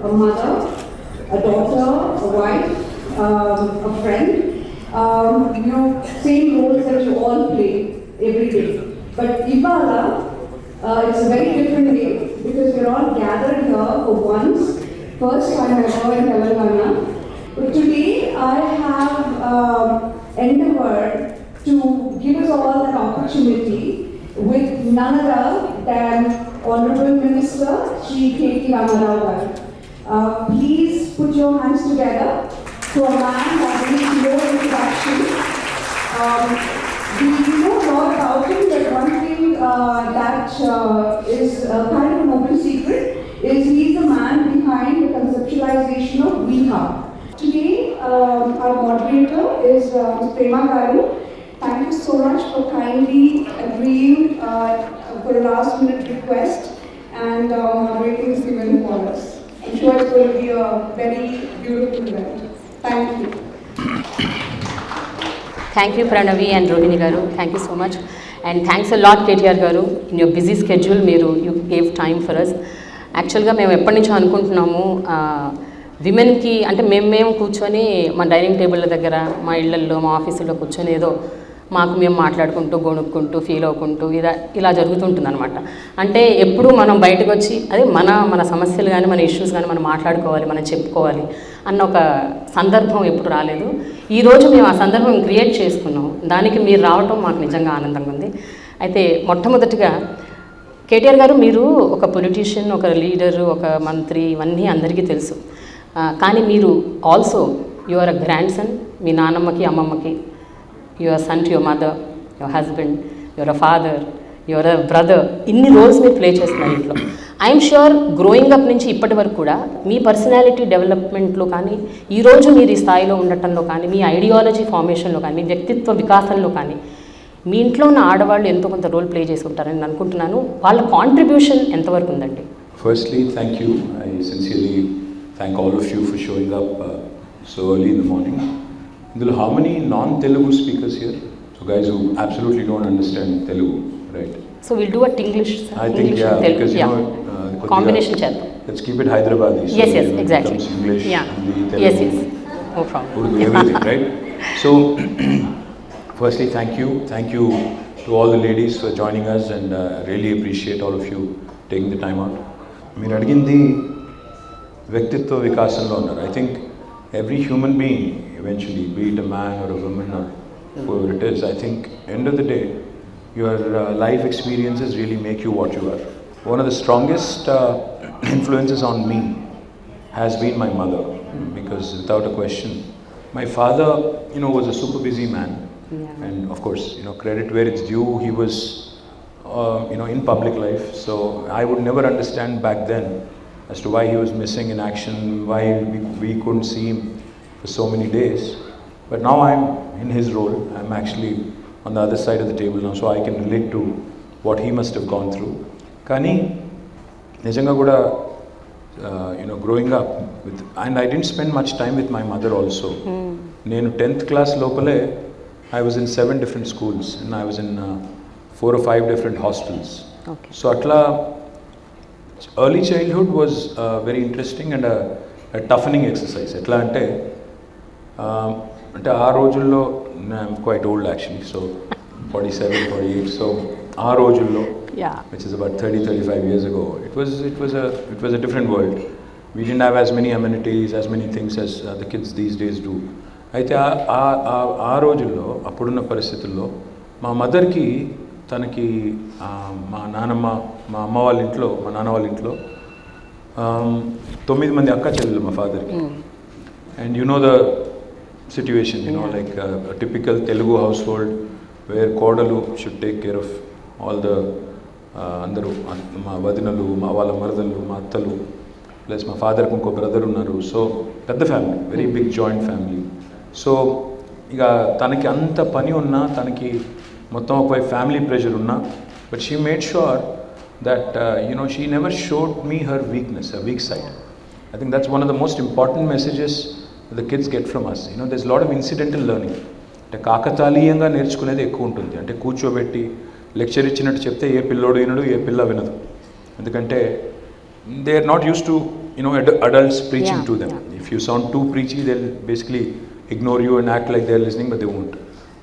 a mother, a daughter, a wife, a friend. Same roles that you all play every day. But Ivala, it's a very different day because we're all gathered here for once, first time ever in Telangana. But today I have endeavored to give us all an opportunity with none other than Honorable Minister Shri KTR. Please put your hands together to a man that needs no introduction. We know a lot about him, but one thing that is kind of an open secret is he's the man behind the conceptualization of WeHub. Today, our moderator is Prema. Thank you so much for kindly agreeing for a last minute request and moderating this event for us. I'm sure it's going to be a very beautiful event. Thank you. Thank you, Pranavi and Rohini Garu. Thank you so much. And thanks a lot, KTR Garu. In your busy schedule, you gave time for us. యాక్చువల్గా మేము ఎప్పటి నుంచో అనుకుంటున్నాము విమెన్కి అంటే మేము కూర్చొని మా dining table దగ్గర మా ఇళ్లల్లో మా ఆఫీసుల్లో కూర్చొని ఏదో మాకు మేము మాట్లాడుకుంటూ గొణుక్కుంటూ ఫీల్ అవ్వకుంటూ ఇలా జరుగుతుంటుంది అనమాట. అంటే ఎప్పుడు మనం బయటకు వచ్చి అదే మన సమస్యలు కానీ మన ఇష్యూస్ కానీ మనం మాట్లాడుకోవాలి, మనం చెప్పుకోవాలి అన్న ఒక సందర్భం ఎప్పుడు రాలేదు. ఈరోజు మేము ఆ సందర్భం క్రియేట్ చేసుకున్నాం. దానికి మీరు రావటం మాకు నిజంగా ఆనందంగా ఉంది. అయితే మొట్టమొదటిగా కేటీఆర్ గారు, మీరు ఒక పొలిటీషియన్, ఒక లీడరు, ఒక మంత్రి, ఇవన్నీ అందరికీ తెలుసు. కానీ మీరు also you are a grandson. మీ నాన్నమ్మకి అమ్మమ్మకి you are son to your mother, your husband, your uh father, your uh brother. ఇన్ని రోల్స్ మీరు ప్లే చేస్తున్నారు ఇంట్లో. ఐఎమ్ ష్యూర్ గ్రోయింగ్ అప్ నుంచి ఇప్పటి వరకు కూడా మీ పర్సనాలిటీ డెవలప్మెంట్లో కానీ, ఈరోజు మీరు ఈ స్థాయిలో ఉండటంలో కానీ, మీ ఐడియాలజీ ఫార్మేషన్లో కానీ, మీ వ్యక్తిత్వ వికాసంలో కానీ మీ ఇంట్లో ఉన్న ఆడవాళ్ళు ఎంతో కొంత రోల్ ప్లే చేసి ఉంటారని నేను అనుకుంటున్నాను. వాళ్ళ కాంట్రిబ్యూషన్ ఎంతవరకు ఉందండి? Firstly, thank you. I sincerely thank all of you for showing up so early in the morning. How many non-Telugu speakers here? So guys who absolutely don't understand Telugu, right? So we'll do a English. I think English yeah, Telugu, because yeah. Combination chat. Let's keep it Hyderabadi. So yes, exactly. English, yeah. Hindi, Telugu, yes. No problem. Urdu, everything, right? So, firstly, thank you to all the ladies for joining us, and really appreciate all of you taking the time out. మీరు అడిగింది వ్యక్తిత్వ వికాసంలో ఉన్నారు. I think every human being eventually, be it a man or a woman or whoever it is, I think end of the day your life experiences really make you what you are. One of the strongest influences on me has been my mother, because without a question, my father was a super busy man. Yeah. And of course, credit where it's due, he was in public life, so I would never understand back then as to why he was missing in action, why we couldn't see him for so many days. But now I'm in his role. I'm actually on the other side of the table now, so I can relate to what he must have gone through. Kani nijanga kuda growing up with, and I didn't spend much time with my mother also. Nenu 10th class lopale I was in 7 different schools, and I was in 4 or 5 different hostels. Okay. So atla early childhood was very interesting and a toughening exercise. Etla ante aa rojullo, I'm quite old actually, so 47, 48. So aa rojullo, yeah, which is about 30-35 years ago, it was a different world. We didn't have as many amenities, as many things as the kids these days do. అయితే ఆ రోజుల్లో, అప్పుడున్న పరిస్థితుల్లో మా మదర్కి, తనకి మా నాన్నమ్మ, మా అమ్మ వాళ్ళ ఇంట్లో, మా నాన్న వాళ్ళ ఇంట్లో 9 మంది అక్క చెల్లెలు మా ఫాదర్కి. And the situation, like a typical Telugu household where కోడలు should take care of all the అందరూ, మా వదినలు, మా వాళ్ళ మరదలు, మా అత్తలు, ప్లస్ మా ఫాదర్కి ఇంకో బ్రదర్ ఉన్నారు. సో పెద్ద family, very big joint family. So ఇక తనకి అంత పని ఉన్నా, తనకి మొత్తం ఒక ఫ్యామిలీ ప్రెషర్ ఉన్నా, but she made sure that she never showed me her weakness, her weak side. I think that's one of the most important messages the kids get from us. There is lot of incidental learning. అంటే కాకతాళీయంగా నేర్చుకునేది ఎక్కువ ఉంటుంది. అంటే కూర్చోబెట్టి lecture ఇచ్చినట్టు చెప్తే ఏ పిల్లోడు వినడు, ఏ పిల్ల వినదు. ఎందుకంటే they are not used to adults preaching Yeah, to them. yeah. If you sound too preachy, they'll basically ignore you and act like they're listening, but they won't.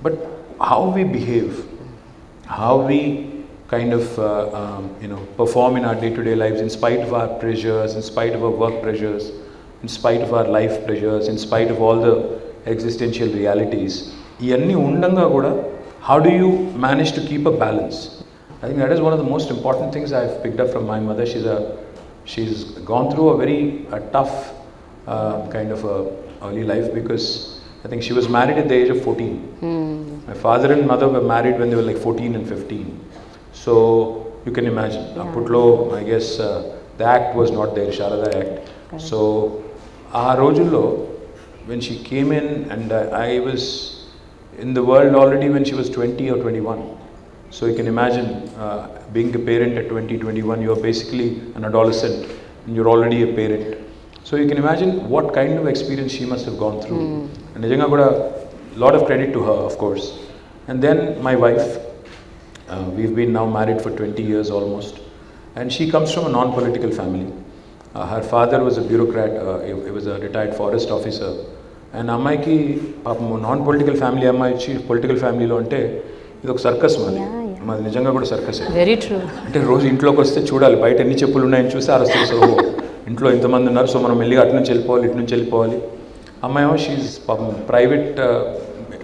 But how we behave, how we kind of perform in our day-to-day lives in spite of our pressures, in spite of our work pressures, in spite of our life pressures, in spite of all the existential realities, ఇవన్నీ ఉండంగా కూడా how do you manage to keep a balance? I think that is one of the most important things I've picked up from my mother. She's gone through a very tough kind of a early life, because I think she was married at the age of 14. My father and mother were married when they were like 14 and 15. So you can imagine. Apputlo, I guess the act was not there, Sharada Act. Correct. So ఆ రోజుల్లో when she came in, and I was in the world already when she was 20 or 21. So you can imagine being a parent at 20, 21, you're basically an adolescent and you're already a parent. So you can imagine what kind of experience she must have gone through. And nijanga kuda lot of credit to her, of course. And then my wife, we've been now married for 20 years almost, and she comes from a non-political family. Her father was a bureaucrat, he was a retired forest officer. And అమ్మాయికి పాపం non political family అమ్మాయి వచ్చి political ఫ్యామిలీలో అంటే ఇది ఒక circus మాది నిజంగా కూడా సర్కస్. Very true. అంటే రోజు ఇంట్లోకి వస్తే చూడాలి బయట ఎన్ని చెప్పులు ఉన్నాయని చూస్తే అరస్తుంది. సో ఇంట్లో ఇంతమంది ఉన్నారు, సో మనం వెళ్ళి అటు నుంచి వెళ్ళిపోవాలి, ఇటు నుంచి వెళ్ళిపోవాలి. అమ్మాయి ఏమో షీజ్ పాపం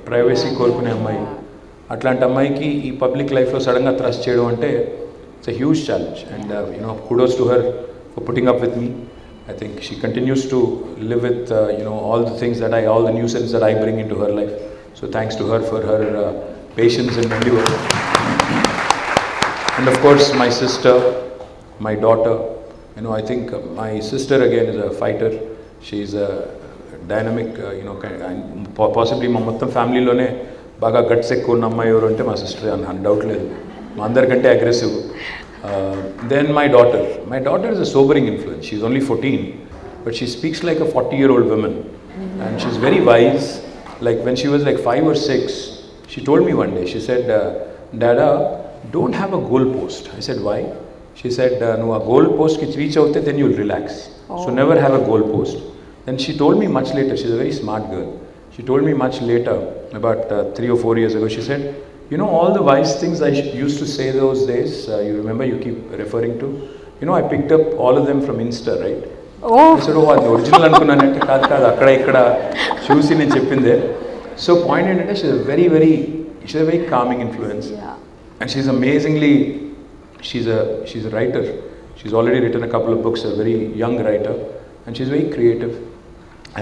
ప్రైవసీ కోరుకునే అమ్మాయి. అట్లాంటి అమ్మాయికి ఈ పబ్లిక్ లైఫ్లో సడన్గా థ్రస్ట్ చేయడం అంటే it's a huge challenge. And kudos to her for putting up with me. I think she continues to live with all the things all the nuisance that I bring into her life. So thanks to her for her patience and endurance. And of course my sister, my daughter. I think my sister again is a fighter. She's a dynamic, possibly మా మొత్తం ఫ్యామిలీలోనే బాగా guts ఎక్కువ ఉన్న అమ్మాయి ఎవరు అంటే మా sister అని డౌట్ లేదు. మా అందరికంటే aggressive. Then my daughter is a sobering influence. She's only 14, but she speaks like a 40-year-old woman. And she's very wise. Like when she was like 5 or 6, she told me one day, she said, Dada, don't have a goal post. I said, why? She said, no, a goal post ki reach out, then you'll relax. So never have a goal post. Then she told me much later, she's a very smart girl. She told me much later, about 3 or 4 years ago, she said, all the wise things I used to say those days, you remember, you keep referring to, I picked up all of them from Insta, right? I said, అది original అనుకున్నానంటే కాదు అక్కడ ఇక్కడ చూసి నేను చెప్పిందే. So point ఏంటంటే షీ's a very calming influence. And she's amazingly, she's a writer. She's already written a couple of books, a very young writer, and she's very creative.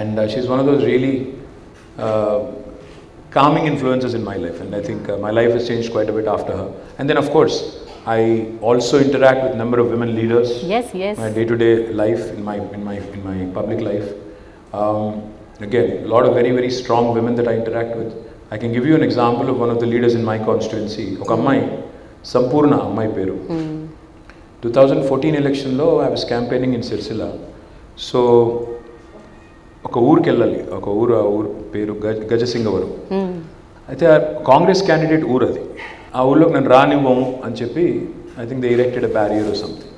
And she's one of those really calming influences in my life, and I think my life has changed quite a bit after her. And then of course I also interact with a number of women leaders. Yes. My day-to-day life, in my public life. Again, a lot of very, very strong women that I interact with. I can give you an example of one of the leaders in my constituency. Oka ammai, Sampurna ammai peru. 2014 election lo I was campaigning in Sirsila. So ఒక ఊరికి వెళ్ళాలి, ఒక ఊరు పేరు గజసింగవరం. అయితే Congress candidate ఊరు అది. ఆ ఊళ్ళోకి నన్ను రానివ్వము అని చెప్పి I think they erected a barrier or something.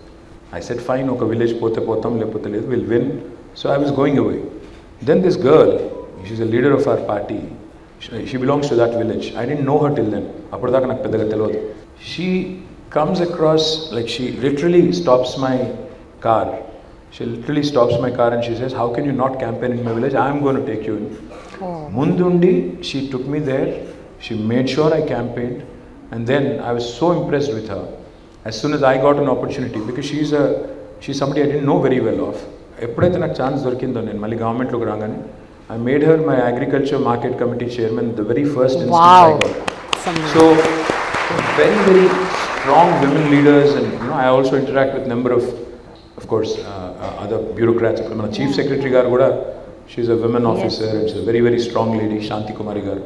I said fine, ఒక విలేజ్ పోతే పోతాం, లేకపోతే లేదు, will win. So I was going away. Then this girl, she's a leader of our party, she belongs to that village. I didn't know her till then. అప్పటిదాకా నాకు పెద్దగా తెలియదు. She comes across, like she literally stops my car. She literally stops my car and she says, how can you not campaign in my village? I am going to take you in. Mundundi, she took me there. She made sure I campaigned. And then I was so impressed with her. As soon as I got an opportunity, because she's somebody I didn't know very well of. ఎప్పుడైతే నాకు chance దొరికిందో నేను మళ్ళీ గవర్నమెంట్లోకి రాగానే I made her my agriculture market committee chairman the very first instance I got. So very, very strong women leaders, and I also interact with number of course other bureaucrats. మన chief secretary garu kuda, she's a women officer, and she's a very, very strong lady, Shanti Kumari garu.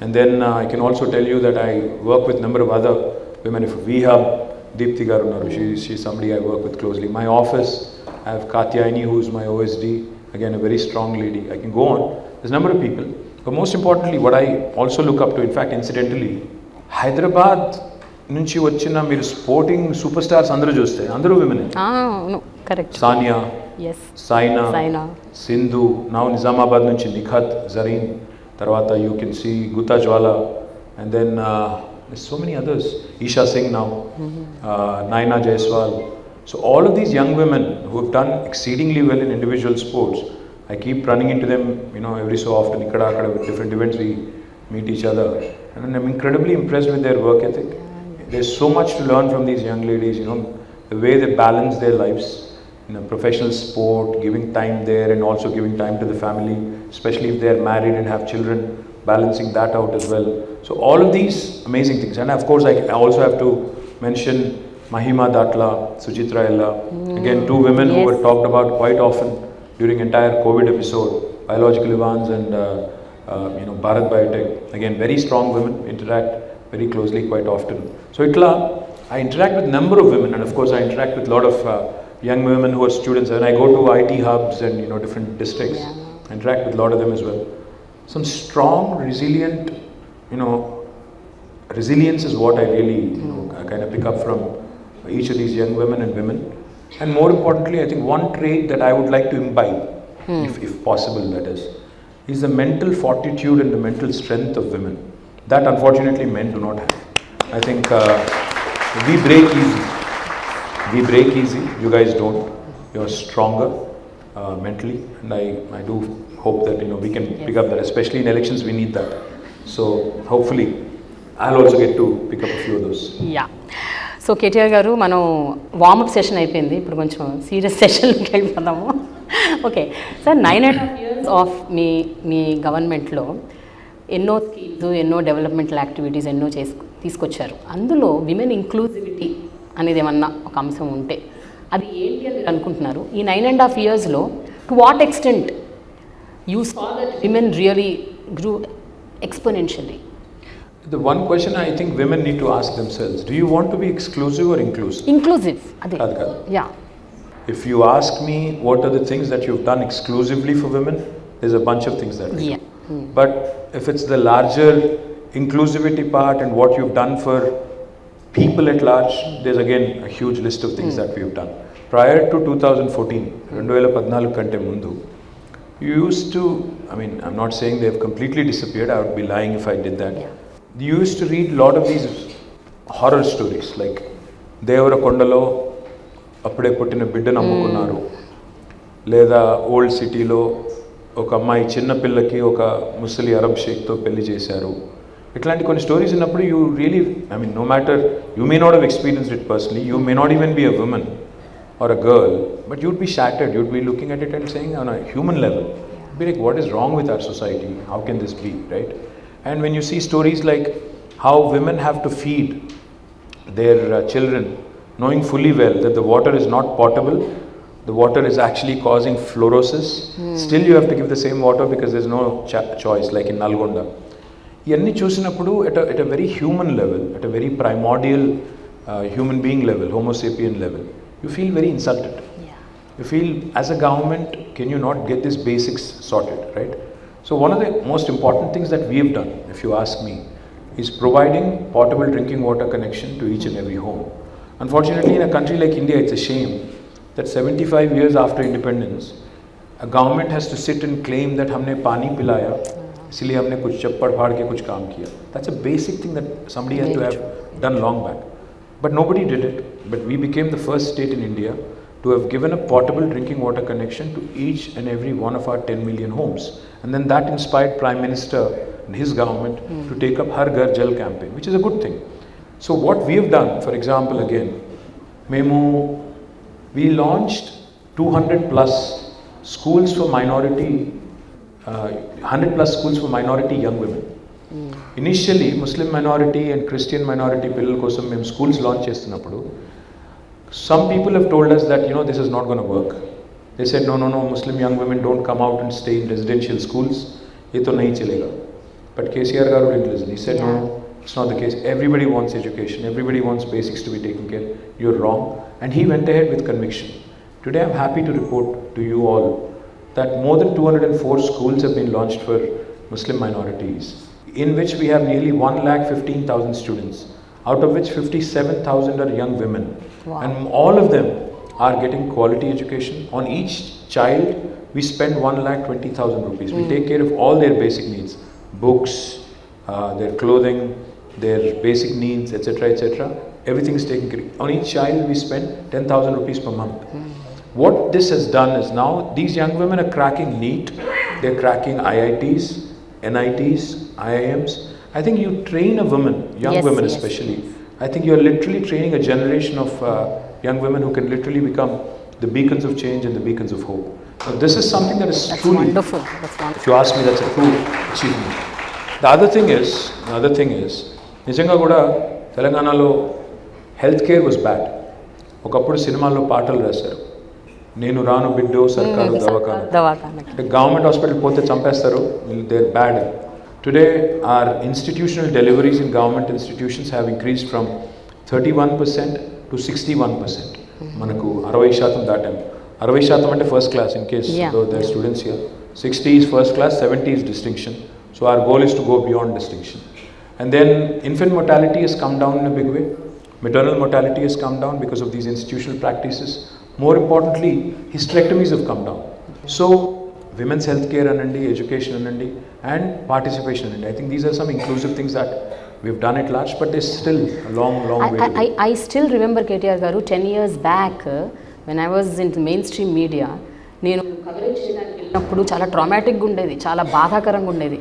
And then I can also tell you that I work with number of other women. If we have Deepthi garu unnaru, she's somebody I work with closely. My office, I have Katyayani, who's my OSD, again a very strong lady. I can go on. There's a number of people. But most importantly, what I also look up to, in fact incidentally, Hyderabad నుంచి వచ్చిన మీరు sporting super stars అందరూ చూస్తే అందరూ women. Correct. Sania, Yes. Saina, Sindhu, now Nizamabad nunchi Nikhat, Zareen, Tarvata you can see Guta Jwala, and then there's so many others. Isha Singh now, Naina Jaiswal. So all of these young women who have done exceedingly well in individual sports, I keep running into them, every so often, ikkada akkada, with different events we meet each other, and I'm incredibly impressed with their work ethic. There's so much to learn from these young ladies, the way they balance their lives in a professional sport, giving time there and also giving time to the family, especially if they're married and have children, balancing that out as well. So all of these amazing things. And of course I also have to mention Mahima Datla, Suchitra Ella, again 2 women who were talked about quite often during entire COVID episode, Biological Evans and Bharat Biotech. Again, very strong women, interact very closely quite often. So I interact with number of women, and of course I interact with a lot of young women who are students, and I go to IT hubs and different districts, interact with a lot of them as well. Some strong, resilient, resilience is what I really I kind of pick up from each of these young women and women. And more importantly, I think one trait that I would like to imbibe, if possible that is the mental fortitude and the mental strength of women. That unfortunately men do not have. I think we break easy, you guys don't. You're stronger mentally, and I do hope that we can pick up that, especially in elections we need that. So hopefully I'll also get to pick up a few of those. Yeah. So KTR గారు మనం warm up session అయిపోయింది, ఇప్పుడు కొంచెం serious సెషన్కి వెళ్ళిపోదాము. Okay sir, 9.5 years of మీ గవర్నమెంట్లో ఎన్నో schemes, ఎన్నో developmental activities ఎన్నో తీసుకొచ్చారు. అందులో విమెన్ ఇంక్లూజివిటీ అనేది ఏమన్నా ఒక అంశం ఉంటే అది ఏంటి అని మీరు అనుకుంటున్నారు? ఈ 9.5 yearsలో to what extent you saw that women really grew exponentially? The one question I think women need to ask themselves, do you want to be exclusive or inclusive? Inclusive, ade. Yeah. If you ask me what are the things that you've done exclusively for women, there's a bunch of things that we do. But if it's the larger inclusivity part and what you've done for people at large, there's again a huge list of things that we've done. Prior to 2014, 2014 kante mundu, you used to, I'm not saying they've completely disappeared, I would be lying if I did that. You used to read a lot of these horror stories, like Devara Kondalo అప్పుడే పుట్టిన బిడ్డను అమ్ముకున్నారు, లేదా old సిటీలో ఒక అమ్మాయి చిన్న పిల్లకి ఒక ముసలి అరబ్ షేక్తో పెళ్లి చేశారు. ఇట్లాంటి కొన్ని స్టోరీస్ ఉన్నప్పుడు you really no matter you may not have experienced it personally, you may not even be a woman or a girl, but you'd be shattered, you'd be looking at it and saying on a human level, be like, what is wrong with our society, how can this be, right? And when you see stories like how women have to feed their children, knowing fully well that the water is not potable, the water is actually causing fluorosis, still you have to give the same water because there's no choice, like in Nalgonda. Iyanni chusinappudu at a very human level, at a very primordial human being level, homo sapien level, you feel very insulted. You feel, as a government, can you not get these basics sorted, right? So one of the most important things that we have done, if you ask me, is providing portable drinking water connection to each and every home. Unfortunately, in a country like India, it's a shame that 75 years after independence, a government has to sit and claim that humne pani pilaya, isliye humne kuch chappad phad ke kuch kaam kiya. That's a basic thing that somebody has to have done long back. But nobody did it. But we became the first state in India to have given a portable drinking water connection to each and every one of our 10 million homes. And then that inspired Prime Minister and his government to take up Har Ghar Jal campaign, which is a good thing. So what we have done, for example, again, we launched 200 plus schools for minority, 100 plus schools for minority young women. Initially, Muslim minority and Christian minority pillal kosam mem schools launch chestunappudu, some people have told us that this is not going to work. They said no, Muslim young women don't come out and stay in residential schools, ye to nahi chalega. But KTR garu didn't listen. He said no, it's not the case. Everybody wants education, everybody wants basics to be taken care. You're wrong. And he went ahead with conviction. Today I'm happy to report to you all that more than 204 schools have been launched for Muslim minorities, in which we have nearly 1,15,000 students, out of which 57,000 are young women. Wow. And all of them are getting quality education. On each child, we spend 1,20,000 rupees. We take care of all their basic needs, books, their clothing, their basic needs, etc., etc. Everything is taken care of. On each child, we spend 10,000 rupees per month. What this has done is now these young women are cracking NEET, they're cracking IITs, NITs, IIMs. I think you train a woman, young women especially, I think you're literally training a generation of young women who can literally become the beacons of change and the beacons of hope. So this is something that is truly wonderful. That's wonderful. If you ask me, that's a true achievement. The other thing is, నిజంగా కూడా తెలంగాణలో health care was bad. ఒకప్పుడు సినిమాల్లో పాటలు రాశారు, నేను రాను బిడ్డో సర్కారు దవాఖాన, అంటే గవర్నమెంట్ హాస్పిటల్ పోతే చంపేస్తారు, they are bad. Today are institutional deliveries in government institutions have increased from 31% to 61%. మనకు 60% దాటాము. 60% అంటే first class in case there students here, 60 is first class, 70 is distinction. So our goal is to go beyond distinction. And then infant mortality has come down in a big way. Maternal mortality has come down because of these institutional practices. More importantly, hysterectomies have come down. So women's healthcare anandi, education anandi, and participation anandi. I think these are some inclusive things that we've done at large, but there's still a long way to go. I still remember KTR garu 10 years back when I was in the mainstream media, నేను coverage చేయడానికి వెళ్ళినప్పుడు చాలా ట్రామాటిక్గా ఉండేది, చాలా బాధాకరంగా ఉండేది.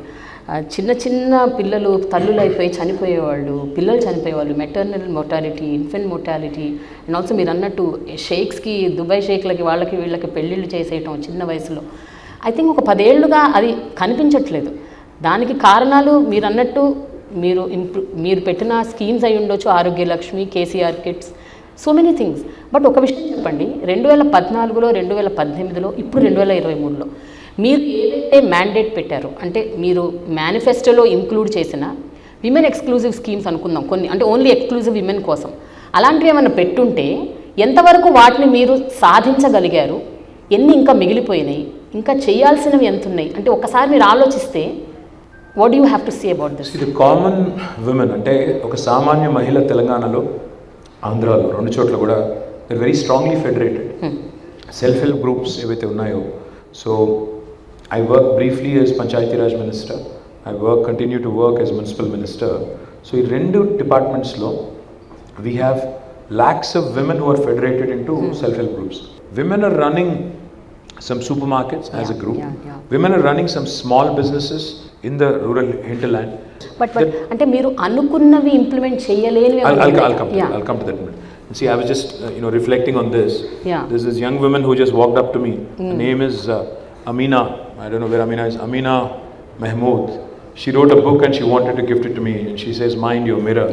చిన్న చిన్న పిల్లలు తల్లులు అయిపోయి చనిపోయేవాళ్ళు, పిల్లలు చనిపోయేవాళ్ళు, maternal mortality, infant mortality, and also మీరు అన్నట్టు షేక్స్కి, దుబాయ్ షేక్లకి వాళ్ళకి వీళ్ళకి పెళ్ళిళ్ళు చేసేయటం చిన్న వయసులో. ఐ థింక్ ఒక 10 ఏళ్ళుగా అది కనిపించట్లేదు. దానికి కారణాలు మీరు అన్నట్టు మీరు పెట్టిన స్కీమ్స్ అయి ఉండొచ్చు, Arogya Lakshmi, KCR kits, so many things. But ఒక విషయం చెప్పండి, 2014లో, 2018లో, ఇప్పుడు 2023లో మీరు ఏదైతే మ్యాండేట్ పెట్టారో, అంటే మీరు మేనిఫెస్టోలో ఇంక్లూడ్ చేసిన విమెన్ ఎక్స్క్లూజివ్ స్కీమ్స్ అనుకుందాం కొన్ని, అంటే ఓన్లీ ఎక్స్క్లూజివ్ విమెన్ కోసం, అలాంటివి ఏమైనా పెట్టుంటే ఎంతవరకు వాటిని మీరు సాధించగలిగారు, ఎన్ని ఇంకా మిగిలిపోయినాయి, ఇంకా చేయాల్సినవి ఎంత ఉన్నాయి, అంటే ఒకసారి మీరు ఆలోచిస్తే what do you have to say about this? ఇది కామన్ విమెన్ అంటే ఒక సామాన్య మహిళ తెలంగాణలో, ఆంధ్రాలో, 2 చోట్ల కూడా they very strongly federated. Self help groups ఏవైతే ఉన్నాయో, so I work briefly as Panchayati Raj Minister. I continue to work as Municipal Minister. So in rendu departments lo, we have lakhs of women who are federated into self-help groups. Women are running some supermarkets as a group. Women are running some small businesses in the rural hinterland. But ante meeru anukunnami implement cheyaleni. I'll come to that minute. See, I was just reflecting on this. There's this young woman who just walked up to me. Her name is Amina. I don't know where Amina is. Amina Mahmood. She wrote a book and she wanted to gift it to me. And she says, "Mind your mirror."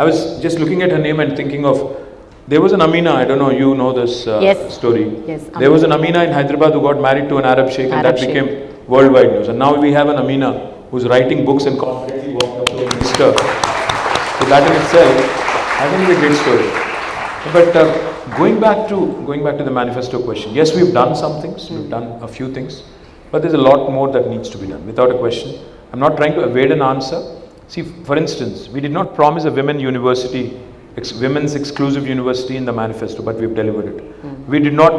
I was just looking at her name and thinking of, there was an Amina, I don't know, you know this story. Yes. There was an Amina in Hyderabad who got married to an Arab sheikh, and that became worldwide news. And now we have an Amina who's writing books and confidently walked up to a minister. So that in itself, I think is a great story. But going back to the manifesto question, yes, we've done some things, we've done a few things, but there's a lot more that needs to be done, without a question. I'm not trying to evade an answer. See, for instance, we did not promise a women's exclusive university in the manifesto, but we've delivered it. We did not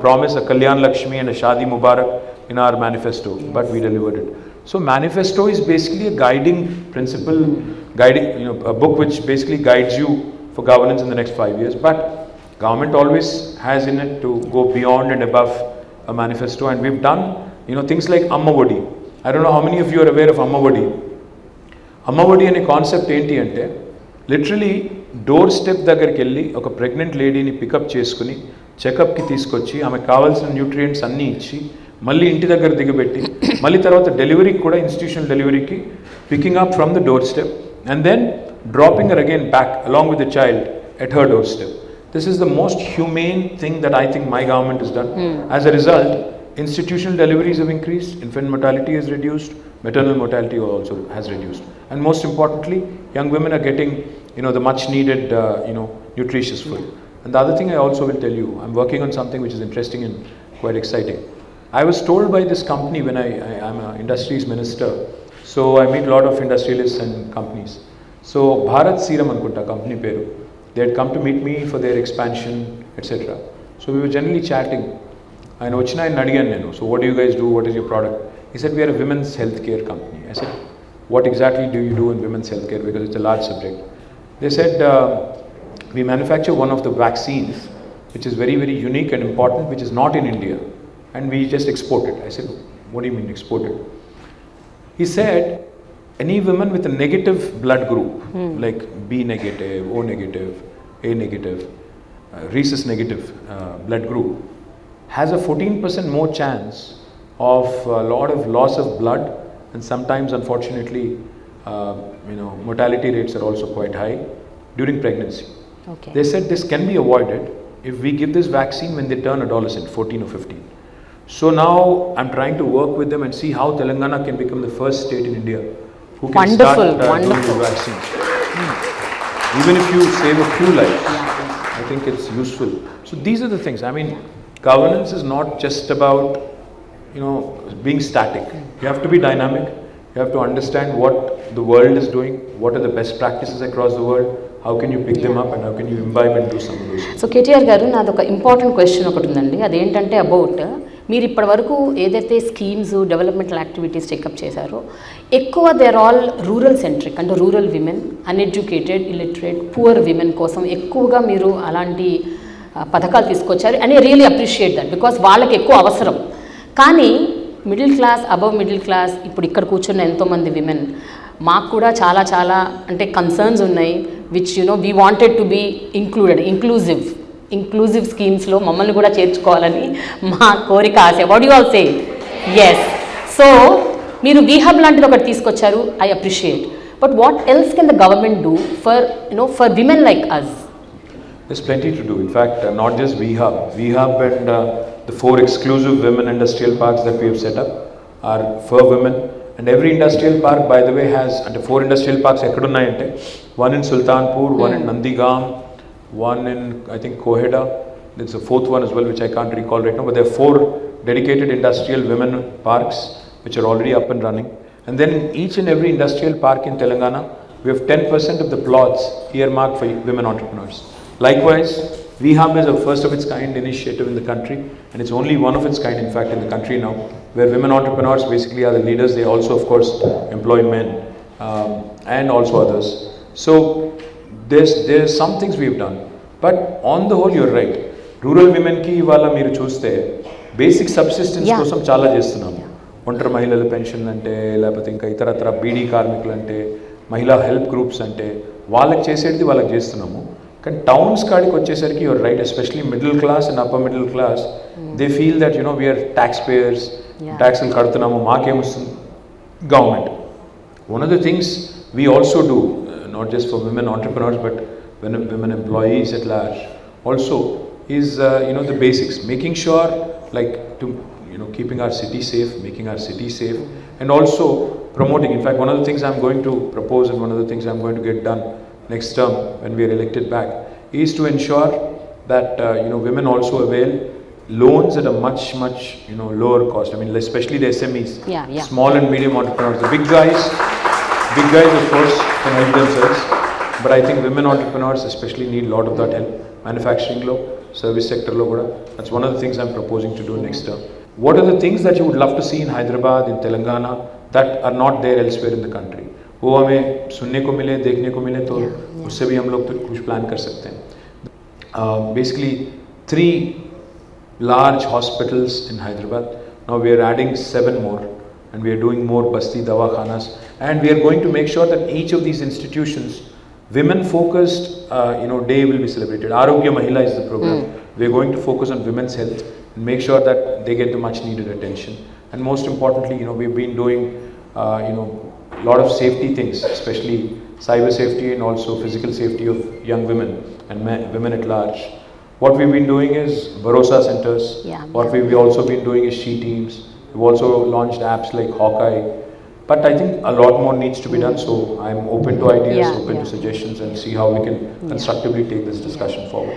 promise a Kalyan Lakshmi and a Shadi Mubarak in our manifesto, but we delivered it. So manifesto is basically a guiding principle, a book which basically guides you for governance in the next 5 years, but government always has in it to go beyond and above a manifesto, and we've done things like Amma Vodi. I don't know how many of you are aware of Amma Vodi. Amma Vodi ane concept enti ante literally door step దగ్గరికి వెళ్ళి ఒక pregnant లేడీని pickup చేసుకుని చెకప్కి తీసుకొచ్చి ఆమెకు కావాల్సిన nutrients అన్నీ ఇచ్చి మళ్ళీ ఇంటి దగ్గర దిగబెట్టి మళ్ళీ తర్వాత డెలివరీకి కూడా ఇన్స్టిట్యూషనల్ డెలివరీకి picking up from the door step and then dropping her again back along with the child at her doorstep. This is the most humane thing that I think my government has done. As a result, institutional deliveries have increased, infant mortality has reduced, maternal mortality also has reduced, and most importantly, young women are getting the much needed nutritious food. And the other thing I also will tell you, I'm working on something which is interesting and quite exciting. I was told by this company when I'm an industries minister. So I meet a lot of industrialists and companies. So Bharat Serum Ankunta company peru, they had come to meet me for their expansion, etc. So we were generally chatting. ఆయన వచ్చిన ఆయన అడిగాను నేను, so what do you guys do, what is your product? He said we are a women's healthcare company. I said, what exactly do you do in women's healthcare, because it's a large subject. They said we manufacture one of the vaccines which is very, very unique and important, which is not in India, and we just export it. I said, what do you mean export it? He said any woman with a negative blood group, like B negative, O negative, A negative, rhesus negative blood group, has a 14% more chance of a lot of loss of blood, and sometimes unfortunately mortality rates are also quite high during pregnancy. Okay. They said this can be avoided if we give this vaccine when they turn adolescent, 14 or 15. So now I'm trying to work with them and see how Telangana can become the first state in India who can Wonderful, start doing the vaccines. Even if you save a few lives, I think it's useful. So these are the things. I mean, governance is not just about being static. You have to be dynamic. You have to understand what the world is doing, what are the best practices across the world, how can you pick them up, and how can you imbibe and do some of those things. So KTR గారు, నాది ఒక important question ఒకటి ఉందండి. అదేంటంటే about మీరు ఇప్పటి వరకు ఏదైతే స్కీమ్స్ డెవలప్మెంటల్ యాక్టివిటీస్ టేకప్ చేశారో ఎక్కువ they are all rural centric, అంటే rural women, uneducated, illiterate, poor women కోసం ఎక్కువగా మీరు అలాంటి పథకాలు తీసుకొచ్చారు. అని రియలీ అప్రిషియేట్ దట్, బికాస్ వాళ్ళకి ఎక్కువ అవసరం. కానీ middle class, above middle class, ఇప్పుడు ఇక్కడ కూర్చున్న ఎంతోమంది విమెన్, మాకు కూడా చాలా చాలా అంటే కన్సర్న్స్ ఉన్నాయి, which we wanted to be inclusive స్కీమ్స్లో మమ్మల్ని కూడా చేర్చుకోవాలని మా కోరిక, ఆశ. What you all say? Yes. So మీరు వీహబ్ లాంటిది ఒకటి తీసుకొచ్చారు, I appreciate. But what else can the government do for women like us? There's plenty to do. In fact, not just VHub and the 4 exclusive women industrial parks that we have set up are for women. And every industrial park, by the way, has 4 industrial parks. One in Sultanpur, one in Nandigam, one in, I think, Koheda. There's a 4th one as well, which I can't recall right now. But there are 4 dedicated industrial women parks which are already up and running. And then in each and every industrial park in Telangana, we have 10% of the plots earmarked for women entrepreneurs. Likewise, VHub is a first of its kind initiative in the country, and it's only one of its kind, in fact, in the country now, where women entrepreneurs basically are the leaders. They also, of course, employ men and also others. So there's some things we've done, but on the whole, you're right. Rural women ki ivala మీరు చూస్తే basic subsistence కోసం చాలా చేస్తున్నాము. ఒంటరి మహిళల pension అంటే, లేకపోతే ఇంకా ఇతరత్ర బీడీ కార్మికులు అంటే, మహిళా హెల్ప్ గ్రూప్స్ అంటే, వాళ్ళకి చేసేది వాళ్ళకి చేస్తున్నాము. కానీ టౌన్స్ కాడికి వచ్చేసరికి your right, especially middle class and upper middle class, they feel that we are taxpayers, ట్యాక్స్లు కడుతున్నాము, మాకేమొస్తుంది government. One of the things we also do, not just for women entrepreneurs but women employees at large also, is the basics, making sure like to keeping our city safe, making our city safe, and also promoting. In fact, one of the things I'm going to propose, and one of the things I'm going to get done next term when we are elected back, is to ensure that women also avail loans at a much lower cost. I mean, especially the SMEs, small and medium entrepreneurs. The big guys of course can help themselves, but I think women entrepreneurs especially need a lot of that help. Manufacturing lo, service sector lo kuda. That's one of the things I'm proposing to do next term. What are the things that you would love to see in Hyderabad, in Telangana, that are not there elsewhere in the country? वो हमें सुनने को मिले, देखने को मिले, तो उससे भी हम लोग तो कुछ प्लान कर सकते हैं. Basically 3 large hospitals in Hyderabad. Now we are adding 7 more, and we are doing more basti dawakhanas, and we are going to make sure that each of these institutions, women focused day will be celebrated. Arogya Mahila is the program. We are going to focus on women's health and make sure that they get the much needed attention. And most importantly, we've been doing a lot of safety things, especially cyber safety and also physical safety of young women and women at large. What we've been doing is Bharosa centers. What we've also been doing is she teams. We've also launched apps like Hawkeye. But I think a lot more needs to be done, so I'm open to ideas, open to suggestions, and see how we can constructively take this discussion forward.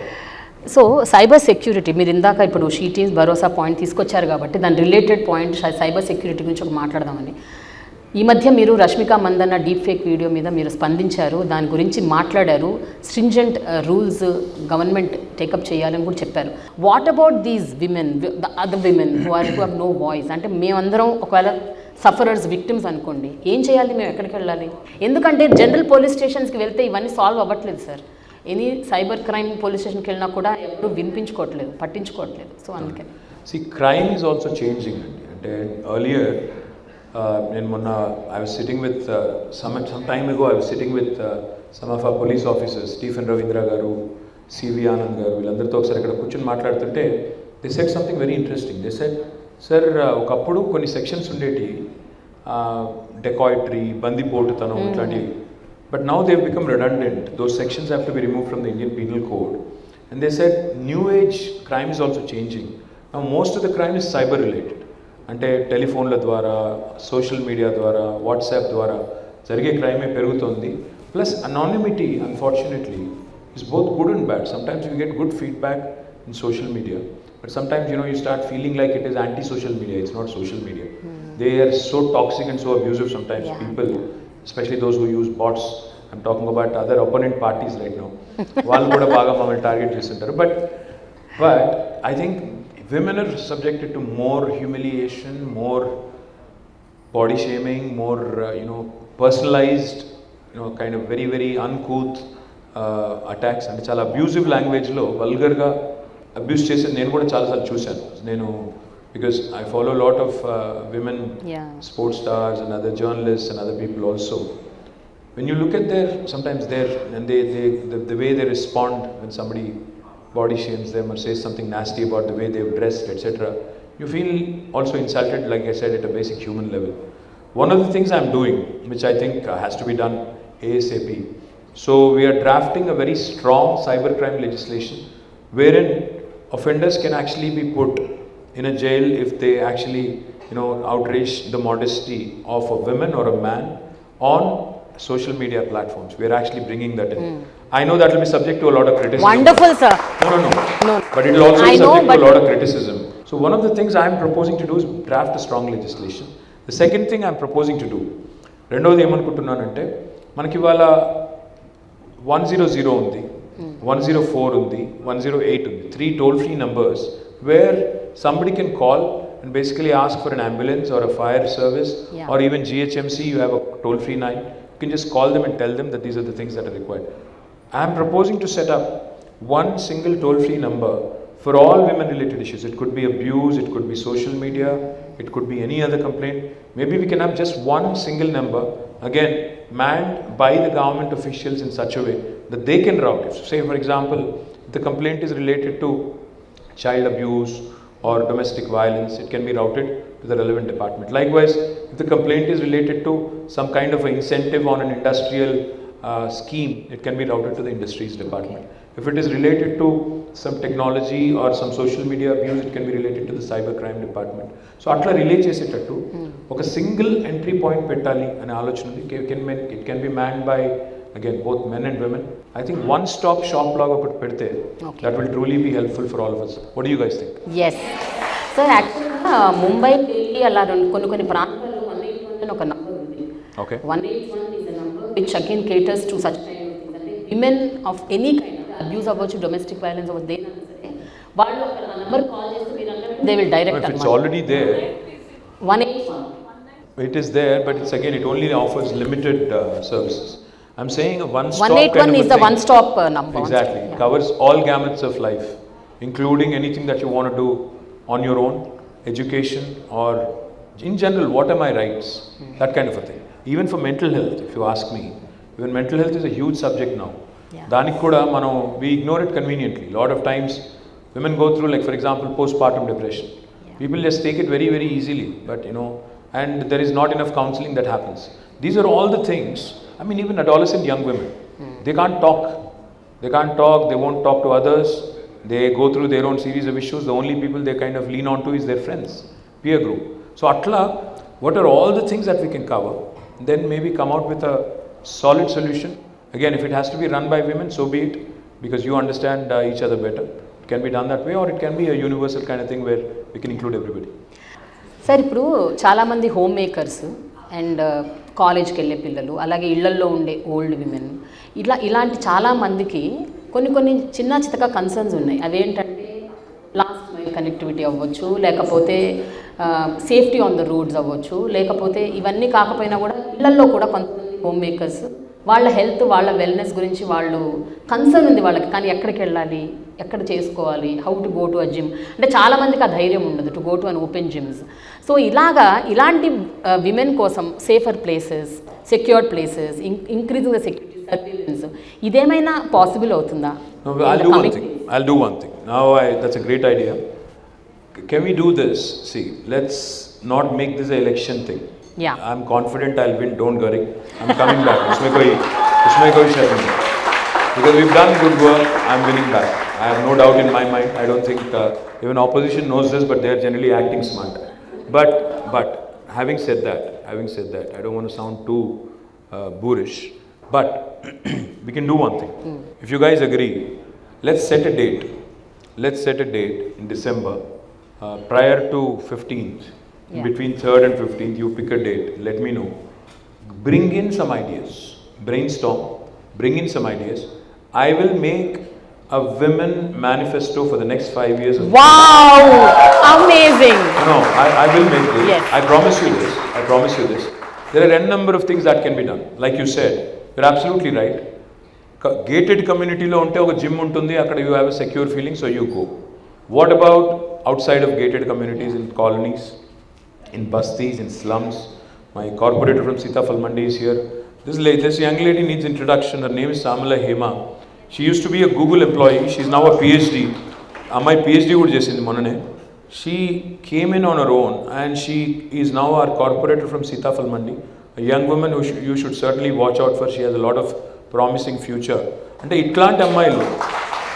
So cyber security, మీరు ఇందాక ఇప్పుడు she teams Bharosa point తీసుకొచ్చారు కాబట్టి దాని related point cyber security గురించి ఒక మాట్లాడదామని. ఈ మధ్య మీరు Rashmika Mandanna deep fake video మీద మీరు స్పందించారు, దాని గురించి మాట్లాడారు, స్ట్రింజెంట్ రూల్స్ గవర్నమెంట్ టేకప్ చేయాలని కూడా చెప్పారు. What about these women, the other women who have no voice? అంటే మేమందరం ఒకవేళ సఫరర్స్, విక్టిమ్స్ అనుకోండి, ఏం చేయాలి, మేము ఎక్కడికి వెళ్ళాలి? ఎందుకంటే జనరల్ పోలీస్ స్టేషన్స్కి వెళ్తే ఇవన్నీ సాల్వ్ అవ్వట్లేదు sir. Any cyber crime police స్టేషన్కి వెళ్ళినా కూడా ఎవరు వినిపించుకోవట్లేదు, పట్టించుకోవట్లేదు. సో అందుకని crime is also changing. And earlier, I was sitting with, some time ago, I was sitting with some of our police officers, Stephen Ravindra garu, CV Anand garu, వీళ్ళందరితో ఒకసారి ఇక్కడ కూర్చొని మాట్లాడుతుంటే they said something very interesting. They said, sir ఒకప్పుడు కొన్ని sections ఉండేటి, dacoitery, బందిపోటుతనం, ఇట్లాంటివి. But now they become redundant. Those sections have to be removed from the Indian Penal Code. And they said new age crime is also changing. Now most of the crime is cyber related. అంటే టెలిఫోన్ల ద్వారా, social media ద్వారా, WhatsApp ద్వారా జరిగే క్రైమే పెరుగుతోంది. Plus anonymity unfortunately is both good and bad. Sometimes you get good feedback in social media, but sometimes you start feeling like it is anti-social media. It's not social media. They are so toxic and so abusive sometimes. People, especially those who use bots, I'm talking about other opponent parties right now. వాళ్ళు కూడా బాగా మమ్మల్ని target చేస్తుంటారు. But I think women are subjected to more humiliation, more body shaming, more personalized, kind of very very uncouth attacks. అంటే చాలా abusive లాంగ్వేజ్లో వల్గర్గా abuse చేసేది నేను కూడా చాలాసార్లు చూశాను. నేను because I follow a lot of women sports stars and other journalists and other people also. When you look at sometimes the way they respond when somebody body shames them or says something nasty about the way they've dressed, etc., you feel also insulted, like I said, at a basic human level. One of the things I'm doing, which I think has to be done ASAP, so we are drafting a very strong cybercrime legislation wherein offenders can actually be put in a jail if they actually outrage the modesty of a woman or a man on social media platforms. We are actually bringing that in. I know that will be subject to a lot of criticism. Wonderful, sir. No. But it will also be subject to a lot of criticism. So one of the things I am proposing to do is draft a strong legislation. The second thing I am proposing to do, రెండోది ఏమనుకుంటున్నానంటే, మనకి ఇవాళ 100 ఉంది, 104 ఉంది, 108 ఉంది, 3 toll-free numbers where somebody can call and basically ask for an ambulance or a fire service, or even GHMC, you have a toll-free line. You can just call them and tell them that these are the things that are required. I am proposing to set up one single toll-free number for all women-related issues. It could be abuse, it could be social media, it could be any other complaint. Maybe we can have just one single number, again, manned by the government officials in such a way that they can route it. So say, for example, if the complaint is related to child abuse or domestic violence, it can be routed to the relevant department. Likewise, if the complaint is related to some kind of an incentive on an industrial scheme, it can be routed to the industries department. If it is related to some technology or some social media abuse, it can be related to the cyber crime department. So atla relay chesettattu oka single entry point pettali ane alochana undi. It can be manned by, again, both men and women. I think one stop shop laga okati pedte that will truly be helpful for all of us. What do you guys think? Yes sir, actually Mumbai, Delhi అలా కొన్ని ప్రాంతాల్లో 181 అని ఒక number ఉంది. Okay. 181 is a number which again caters to such kind of things. అంటే women of any kind of abuse అవ్వచ్చు, domestic violence అవ్వచ్చు, దేనైనా సరే వాళ్ళు ఆ నంబర్ కాల్ చేస్తే మీరు అన్నట్టు they will direct. If it's already there, 181. it is there, but it's again, it only offers limited services. I'm saying a one-stop 181 kind of is the one-stop number. Exactly. It covers all gamuts of life, including anything that you want to do on your own, education, or in general, what are my rights? That kind of a thing. Even for mental health, if you ask me, even mental health is a huge subject now. Danik kuda we ignore it conveniently. A lot of times, women go through, like for example, postpartum depression. People just take it very, very easily, but and there is not enough counseling that happens. These are all the things. I mean, even adolescent young women, they can't talk. They won't talk to others. They go through their own series of issues. The only people they kind of lean on to is their friends, peer group. So atla, what are all the things that we can cover? Then maybe come out with a solid solution. Again, if it has to be run by women, so be it, because you understand each other better. It can be done that way, or it can be a universal kind of thing where we can include everybody. Sir, ఇప్పుడు చాలామంది home makers and కాలేజ్కి వెళ్ళే పిల్లలు, అలాగే ఇళ్లల్లో ఉండే old women, ఇలాంటి చాలామందికి కొన్ని చిన్న చితక కన్సర్న్స్ ఉన్నాయి. అవేంటంటే లాస్ట్ మైల్ కనెక్టివిటీ అవ్వచ్చు, లేకపోతే సేఫ్టీ ఆన్ ద రోడ్స్ అవ్వచ్చు, లేకపోతే ఇవన్నీ కాకపోయినా కూడా ఇళ్లల్లో కూడా కొంతమంది హోమ్ మేకర్స్ వాళ్ళ హెల్త్, వాళ్ళ వెల్నెస్ గురించి వాళ్ళు కన్సర్న్ ఉంది వాళ్ళకి, కానీ ఎక్కడికి వెళ్ళాలి, ఎక్కడ చేసుకోవాలి, how to go to a gym, అంటే చాలామందికి ఆ ధైర్యం ఉండదు to go to an open gyms. So ఇలాంటి విమెన్ కోసం safer places, secured places, increasing the security surveillance, ఇదేమైనా పాసిబుల్ అవుతుందా? No, I'll do one thing. Now that's a great idea. Can we do this? See, let's not make this an election thing. Yeah. I'm confident I'll win, don't worry. I'm coming back. Usme koi shak nahi. Because we've done good work, I'm winning back. I have no doubt in my mind. I don't think even opposition knows this, but they're generally acting smart. But having said that, I don't want to sound too boorish, but we can do one thing. If you guys agree, let's set a date. In December, prior to 15th. Yeah. Between 3rd and 15th, you pick a date, let me know. Bring in some ideas, brainstorm, bring in some ideas. I will make a women manifesto for the next 5 years. Wow! Amazing! No, I will make this. Yes. I promise you this. There are n number of things that can be done. Like you said, you're absolutely right. Gated community lo unte oka gym untundi, akkada you have a secure feeling, so you go. What about outside of gated communities, in colonies, in bastis, in slums? My corporator from Sitafal Mandi is here. This young lady needs introduction. Her name is Samala Hema. She used to be a Google employee. She's now a PhD. My PhD would chesindi monane. She came in on her own and she is now our corporator from Sitafal Mandi. A young woman who you should certainly watch out for. She has a lot of promising future. Ante itlanti ammayilu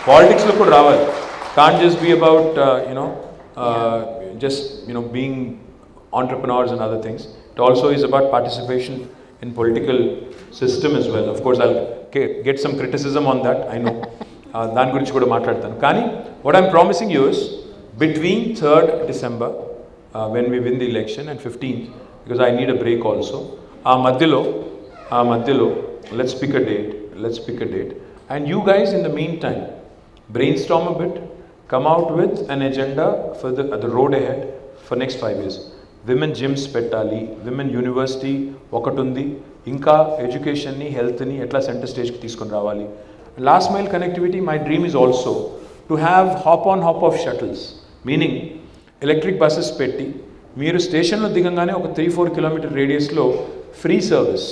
politics lo kuda ravali. Can't just be about being entrepreneurs and other things. It also is about participation in political system as well. Of course, I'll get some criticism on that, I know. దాని గురించి కూడా మాట్లాడతాను. కానీ what I'm promising you is between 3rd December when we win the election and 15th, because I need a break also. ఆ మధ్యలో let's pick a date. And you guys in the meantime brainstorm a bit, come out with an agenda for the road ahead for next 5 years. Women gyms పెట్టాలి, women university ఒకటి ఉంది, ఇంకా ఎడ్యుకేషన్ని, హెల్త్ని ఎట్లా centre స్టేజ్కి తీసుకొని రావాలి. Last mile connectivity, my dream is also to have hop on hop off shuttles, meaning electric buses పెట్టి మీరు స్టేషన్లో దిగంగానే ఒక 3-4 కిలోమీటర్ రేడియస్లో free service.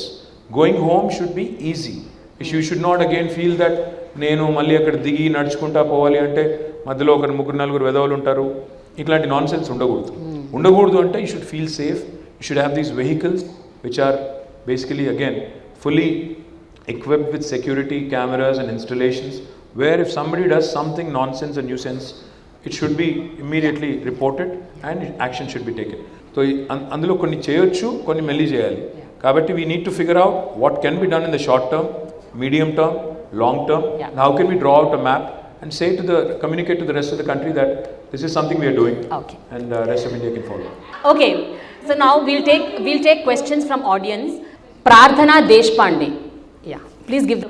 Going home should be easy. You should not again feel that నేను మళ్ళీ అక్కడ దిగి నడుచుకుంటా పోవాలి అంటే మధ్యలో ఒక 3-4 వెధవలు ఉంటారు. ఇట్లాంటి నాన్ సెన్స్ ఉండకూడదు అంటే you should feel safe. You should have these vehicles which are basically again fully equipped with security cameras and installations, where if somebody does something nonsense or nuisance, it should be immediately reported and action should be taken. So అందులో కొన్ని చేయొచ్చు, కొన్ని మెల్లి చేయాలి. కాబట్టి we need to figure out what can be done in the short term, medium term, long term. And how can we draw out a map and communicate to the rest of the country that this is something we are doing. Okay. And rest of India can follow. Okay. So now we'll take questions from audience. Prarthana Deshpande. Yeah. Please give the